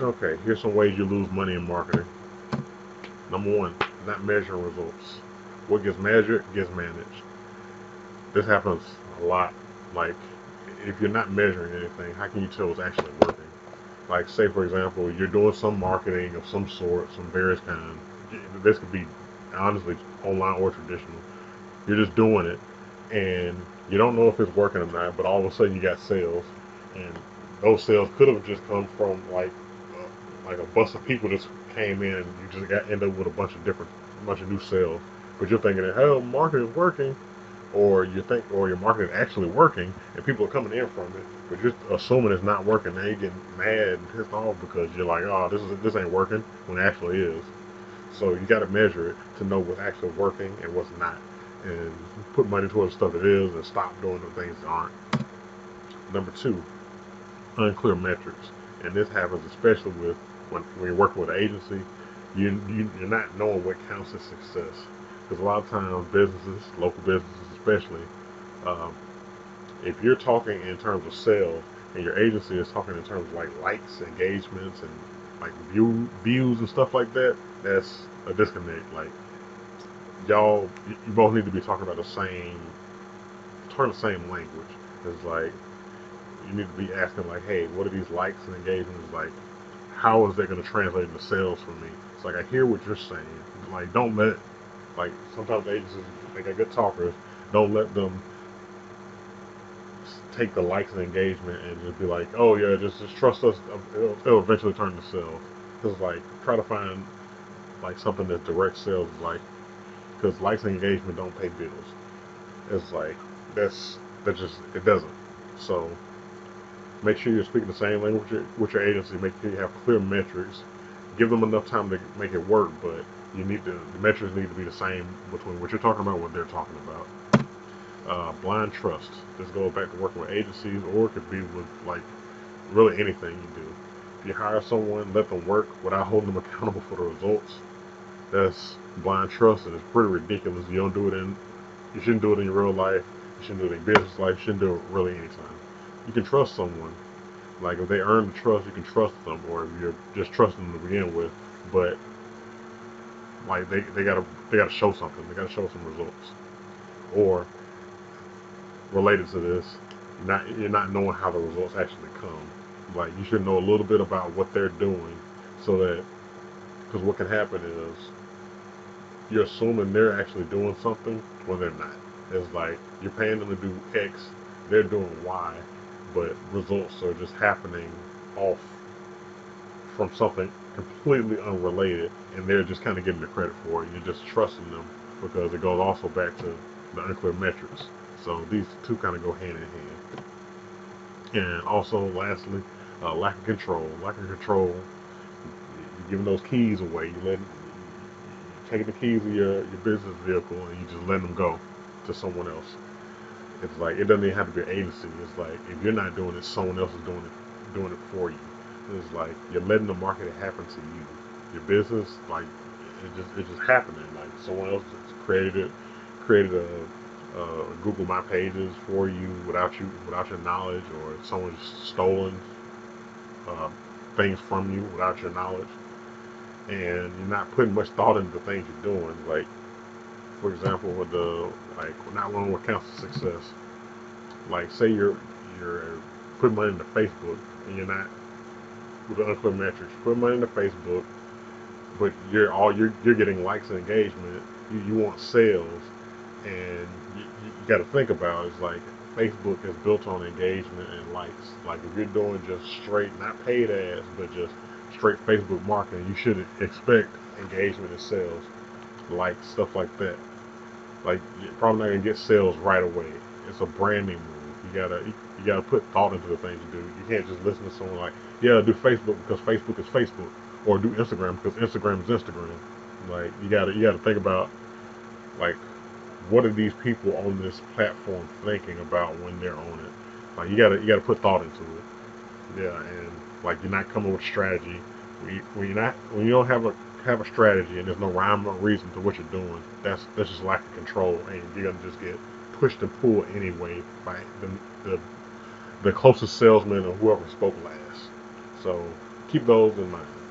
Okay, here's some ways you lose money in marketing. Number one, not measuring results. What gets measured gets managed. This happens a lot. Like, if you're not measuring anything, how can you tell it's actually working? Like, say for example, you're doing some marketing of some sort, some various kind. This could be honestly online or traditional. You're just doing it, and you don't know if it's working or not. But all of a sudden, you got sales, and those sales could have just come from like a bus of people just came in. And you just got end up with a bunch of new sales. But you're thinking that hell, marketing is working, or you think, or your marketing is actually working, and people are coming in from it. But you're assuming it's not working. Now you're getting mad and pissed off because you're like, oh, this ain't working when it actually is. So you got to measure it to know what's actually working and what's not, and put money towards stuff that is, and stop doing the things that aren't. Number two, unclear metrics, and this happens especially with when you're working with an agency. You're not knowing what counts as success, because a lot of times businesses, local businesses especially, um, if you're talking in terms of sales and your agency is talking in terms of like likes, engagements, and like views and stuff like that, that's a disconnect. Like you both need to be talking about the same language. It's like you need to be asking like, hey, what are these likes and engagements like? How is that going to translate into sales for me? It's like I hear what you're saying. Like don't let like sometimes agencies they got good talkers. Don't let them take the likes and engagement and just be like, oh yeah, just trust us. It'll eventually turn to sales. Cause like try to find like something that direct sales is like, because likes and engagement don't pay bills. It's like that just it doesn't. So make sure you're speaking the same language with your agency. Make sure you have clear metrics. Give them enough time to make it work, but the metrics need to be the same between what you're talking about and what they're talking about. Blind trust. This goes back to working with agencies, or it could be with like really anything you do. If you hire someone, let them work without holding them accountable for the results. That's blind trust, and it's pretty ridiculous. You shouldn't do it in your real life. You shouldn't do it in business life. You shouldn't do it really anytime. You can trust someone. Like if they earn the trust, you can trust them, or if you're just trusting them to begin with. But like they gotta show something. They gotta show some results. Or related to this, you're not knowing how the results actually come. Like you should know a little bit about what they're doing, so that because what can happen is you're assuming they're actually doing something when they're not. It's like you're paying them to do X, they're doing Y, but results are just happening off from something completely unrelated, and they're just kind of getting the credit for it. You're just trusting them because it goes also back to the unclear metrics. So these two kind of go hand in hand. And also, lastly, lack of control. Lack of control. You're giving those keys away. You're taking the keys of your business vehicle and you just letting them go to someone else. It's like it doesn't even have to be an agency. It's like if you're not doing it, someone else is doing it for you. It's like you're letting the market happen to you. Your business, like it's just happening. Like someone else just created a Google My Pages for you without your knowledge, or someone's stolen uh, things from you without your knowledge, and you're not putting much thought into the things you're doing. Like for example, with the like not knowing what counts as success. Like say you're putting money into Facebook and you're not with the unclear metrics. Put money into Facebook, but you're getting likes and engagement. You want sales, and you got to think about it. It's like Facebook is built on engagement and likes. Like if you're doing just straight, not paid ads, but just straight Facebook marketing, you should expect engagement and sales, like stuff like that. Like you're probably not gonna get sales right away. It's a branding move. You gotta put thought into the things you do. You can't just listen to someone like, yeah, do Facebook because Facebook is Facebook, or do Instagram because Instagram is Instagram. Like you gotta think about like what are these people on this platform thinking about when they're on it. Like you gotta put thought into it. Yeah, and like you're not coming with strategy. When you don't have a strategy and there's no rhyme or reason to what you're doing, that's just lack of control, and you're gonna just get pushed and pulled anyway by the closest salesman or whoever spoke last. So keep those in mind.